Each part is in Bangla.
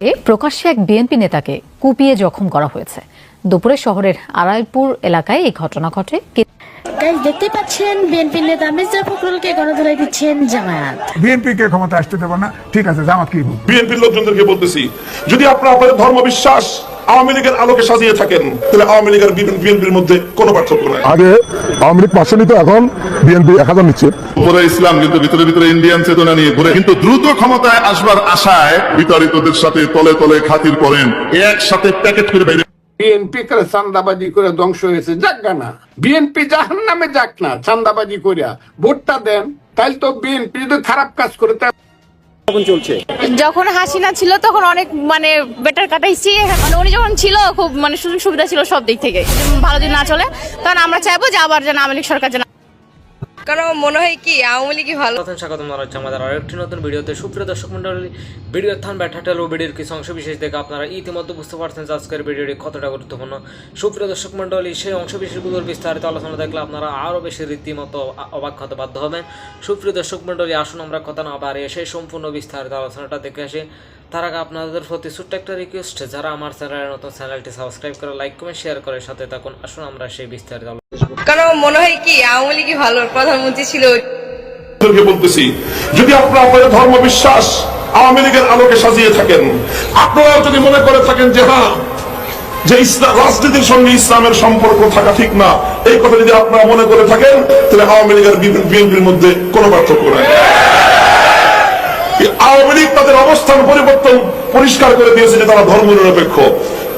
প্রকাশ্যে এক বিএনপি নেতাকে কুপিয়ে জখম করা হয়েছে। দুপুরে শহরের আড়াইপুর এলাকায় এই ঘটনা ঘটে। দেখতে পাচ্ছেন বিএনপি নেতা মির্জা ফখরুলকে গণধোলাই দিচ্ছেন জামায়াত। বিএনপি কে ক্ষমতা আসতে দেব না, ঠিক আছে, জামাত কি? বিএনপির লোকজনদেরকে বলতেছি, যদি আপনারা আপনাদের ধর্ম বিশ্বাস আওয়ামী লীগের আলোকে সাজিয়ে থাকেন, তাহলে আওয়ামী লীগের বিএনপির মধ্যে কোনো পার্থক্য নাই। আগে আওয়ামী লীগ 500 নিত, এখন বিএনপি 1000 নিচ্ছে। উপরে ইসলাম কিন্তু ভিতরে ভিতরে ইন্ডিয়ান চেতনা নিয়ে ঘুরে, কিন্তু দ্রুত ক্ষমতায় আসবার আশায় বিতাড়িতদের সাথে তলে তলে খাতির করেন, একসাথে প্যাকেট করে বাইরে। বিএনপি করে চান্দাবাজি করে ধ্বংস হয়েছে, যাক না বিএনপি জাহান নামে যাক না, চান্দাবাজি করিয়া ভোটটা দেন। তাইলে তো বিএনপি যদি খারাপ কাজ করে যখন হাসিনা ছিল তখন অনেক বেটার কাটাইছি, উনি যখন ছিল খুব সুযোগ সুবিধা ছিল সব দিক থেকে। ভালো যদি না চলে তখন আমরা চাইবো যে আবার যেন আওয়ামী লীগ সরকার যেন, কারণ মনে হয় কি আওয়ামী লীগই ভালো। স্বাগতম জানাচ্ছি আমাদের আরেকটি নতুন ভিডিওতে। সুপ্রিয় দর্শক মন্ডলী, ভিডিওর থান ব্যাটাটেল ও ভিডিওর কিছু অংশ বিশেষ দেখে আপনারা ইতিমধ্যে বুঝতে পারছেন যে আজকের ভিডিওটি কতটা গুরুত্বপূর্ণ। সুপ্রিয় দর্শক মন্ডলী, সেই অংশ বিশেষগুলোর বিস্তারিত আলোচনা দেখলে আপনারা আরও বেশি রীতিমতো অবাক হতে বাধ্য হবেন। সুপ্রিয় দর্শক মন্ডলী, আসুন আমরা কথা না বাড়িয়ে সেই সম্পূর্ণ বিস্তারিত আলোচনাটা দেখে আসি। তার আগে আপনাদের প্রতি ছোট্ট একটা রিকোয়েস্ট, যারা আমার চ্যানেলের নতুন, চ্যানেলটি সাবস্ক্রাইব করে লাইক কমেন্ট শেয়ার করে সাথে থাকুন। আসুন আমরা সেই বিস্তারিত কারণ মনে হয় কি আওয়ামী লীগই ভালো, প্রধানমন্ত্রী ছিল। বলতেছি, যদি আপনারা আপনাদের ধর্ম বিশ্বাস আওয়ামী লীগের আলোকে সাজিয়ে থাকেন, আপনারা যদি মনে করে থাকেন যে হ্যাঁ, যে ইসলাম রাজনীতির সঙ্গে ইসলামের সম্পর্ক থাকা ঠিক না, এই কথা যদি আপনারা মনে করে থাকেন, তাহলে আওয়ামী লীগের বিএনপির মধ্যে কোনো পার্থক্য নাই। আওয়ামী লীগ তাদের অবস্থান পরিবর্তন পরিষ্কার করে দিয়েছে যে তারা ধর্ম নিরপেক্ষ।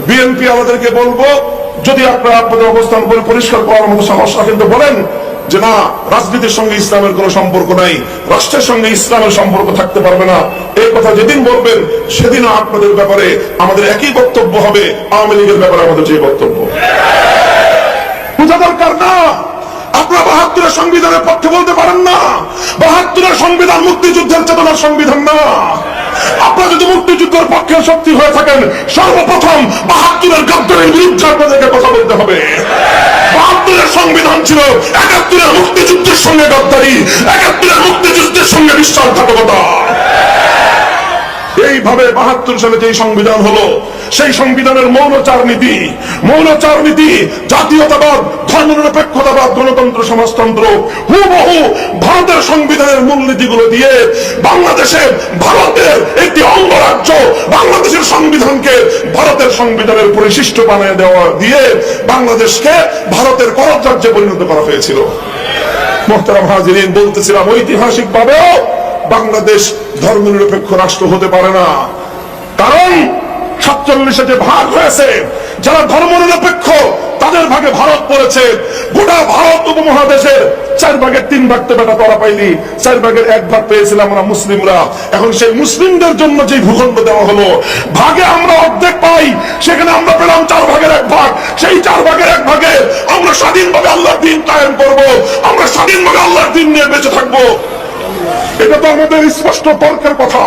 বিএনপি আমাদেরকে বলবো, যদি আপনারা আপনাদের অবস্থান পরিষ্কার করার মতো সাহস রাখেন তো বলেন যে না, রাজনীতির সঙ্গে ইসলামের কোনো সম্পর্ক নাই, রাষ্ট্রের সঙ্গে ইসলামের সম্পর্ক থাকতে পারবে না। এই কথা যেদিন বলবেন, সেদিন আপনাদের ব্যাপারে আমাদের একই বক্তব্য হবে, আওয়ামী লীগের ব্যাপারে আমাদের যে বক্তব্য। বুঝা দরকার না, আপনারা 72-এর সংবিধানের পক্ষে বলতে পারেন না। 72-এর সংবিধান মুক্তিযুদ্ধের চেতনার সংবিধান না। আপনারা যদি মুক্তিযুদ্ধের পক্ষে শক্তি হয়ে থাকেন, সর্বপ্রথম 72-এর গদ্দারের বিরুদ্ধে আপনাদেরকে কথা বলতে হবে। 72-এর সংবিধান ছিল 71-এর মুক্তিযুদ্ধের সঙ্গে গদ্দারি, 71-এর মুক্তিযুদ্ধের সঙ্গে বিশ্বাসঘাতকতা। এইভাবে 72 সালে যে সংবিধান হলো, সেই সংবিধানের মৌলচার নীতি, জাতীয়তাবাদ, ধর্মনিরপেক্ষতাবাদ, গণতন্ত্র, সমাজতন্ত্র হুবহু ভারতের সংবিধানের মূলনীতিগুলো দিয়ে বাংলাদেশে ভারতের একটি অঙ্গরাজ্য, বাংলাদেশের সংবিধানকে ভারতের সংবিধানের পরিশিষ্ট বানিয়ে দেওয়া দিয়ে বাংলাদেশকে ভারতের কররাজ্যে পরিণত করা হয়েছিল। মোহতারাম হাজিরিন, বলতেছিলাম ঐতিহাসিক ভাবেও বাংলাদেশ ধর্মনিরপেক্ষ রাষ্ট্র হতে পারে না। কারণ 47-এ যে ভাগ হয়েছে, যারা ধর্মনিরপেক্ষ তাদের ভাগে ভারত পড়েছে। গোটা ভারত উপমহাদেশের 4 ভাগের 3 ভাগ তো বেটা তোরা পাইলি, 4 ভাগের 1 ভাগ পেয়েছিলাম আমরা মুসলিমরা। এখন সেই মুসলিমদের জন্য যে ভূখণ্ড দেওয়া হলো, ভাগে আমরা অর্ধেক পাই, সেখানে আমরা পেলাম 4 ভাগের 1 ভাগ। সেই 4 ভাগের 1 ভাগে আমরা স্বাধীনভাবে আল্লাহর দ্বীন কায়েম করবো, আমরা স্বাধীনভাবে আল্লাহর দ্বীন নিয়ে বেঁচে থাকবো। এটা তো আমাদের স্পষ্ট তর্কের কথা,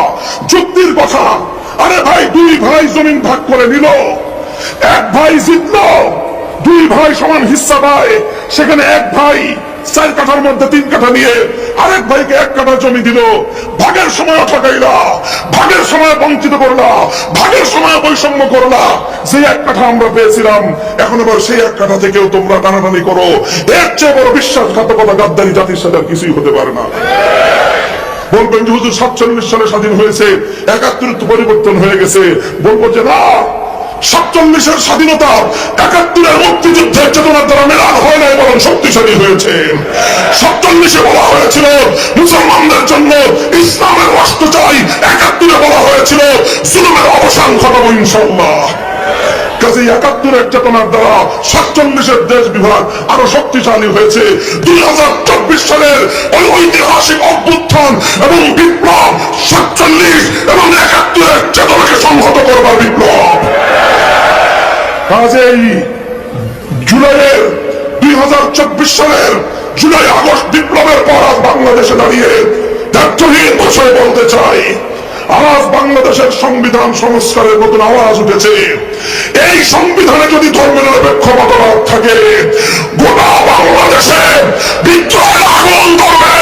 যুক্তির কথা। আরে ভাই, 2 ভাই জমিন ভাগ করে নিল, 1 ভাই জিতলো, 2 ভাই সমান হিস্সা পায়। সেখানে 1 ভাই 4 কাঠার মধ্যে 3 কাঠা নিয়ে আরেক ভাইকে 1 কাঠা জমি দিল। ভাগের সময় ঠকাইলা, ভাগের সময় বঞ্চিত করলা, ভাগের সময় বৈষম্য করলা। যে 1 কাঠা আমরা পেয়েছিলাম, এখন আবার সেই 1 কাঠা থেকেও তোমরা টানাটানি করো। এর চেয়ে বড় বিশ্বাসঘাতকতা, গাদ্দারি জাতির সাথে আর কিছুই হতে পারে না। বলবেন যে হুজুর 47 সালে স্বাধীন হয়েছে, 71 তো পরিবর্তন হয়ে গেছে। বলবো যে না, 47-এর স্বাধীনতা 71-এর মুক্তিযুদ্ধের চেতনার দ্বারা মেলান হয় নাই, বরং শক্তিশালী হয়েছে। 47-এ বলা হয়েছিল মুসলমানদের জন্য ইসলামের রাষ্ট্র চাই, 71-এ বলা হয়েছিল জুলুমের অবসান ঘটাবো ইনশাআল্লাহ। কাজে 71-এর চেতনার দ্বারা 47-এর দেশ বিভাগ আরো শক্তিশালী হয়েছে। 2024 সালের ওই ঐতিহাসিক অভ্যুত্থান এবং বিপ্লব 47 এবং 71-এর চেতনাকে সংহত করবার বিপ্লব। কাজেই জুলাইয়ের 2024 সালের জুলাই আগস্ট বিপ্লবের পর আজ বাংলাদেশে দাঁড়িয়ে দায়িত্বহীন ভাষায় বলতে চাই, আজ বাংলাদেশের সংবিধান সংস্কারের নতুন আওয়াজ উঠেছে। এই সংবিধানে যদি ধর্মনিরপেক্ষ মতবাদ থাকে, গোটা বাংলাদেশে বিদ্রোহের আগুন ধরবে।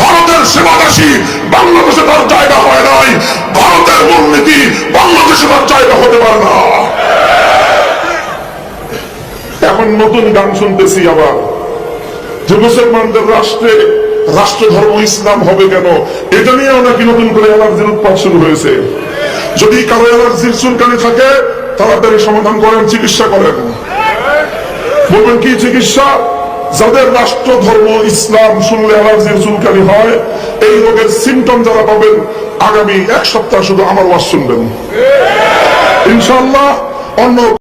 ভারতের সীমাবাসী বাংলাদেশে তার জায়গা হয় নাই, নতুন গান শুনতেছি আবার, যে মুসলমানদের রাষ্ট্রে রাষ্ট্র ধর্ম ইসলাম হবে কেন, এটা নিয়েও নাকি নতুন করে অ্যালার্জির উৎপাত শুরু হয়েছে। যদি কারো অ্যালার্জির চুলকানি থাকে তাড়াতাড়ি সমাধান করেন, চিকিৎসা করেন। বলবেন কি চিকিৎসা? যাদের রাষ্ট্র ধর্ম ইসলাম শুনলে অ্যালার্জির চুলকানি হয়, এই রোগের সিমটম যারা পাবেন আগামী 1 সপ্তাহ শুধু আমার ওয়াজ শুনবেন ইনশাআল্লাহ। অন্য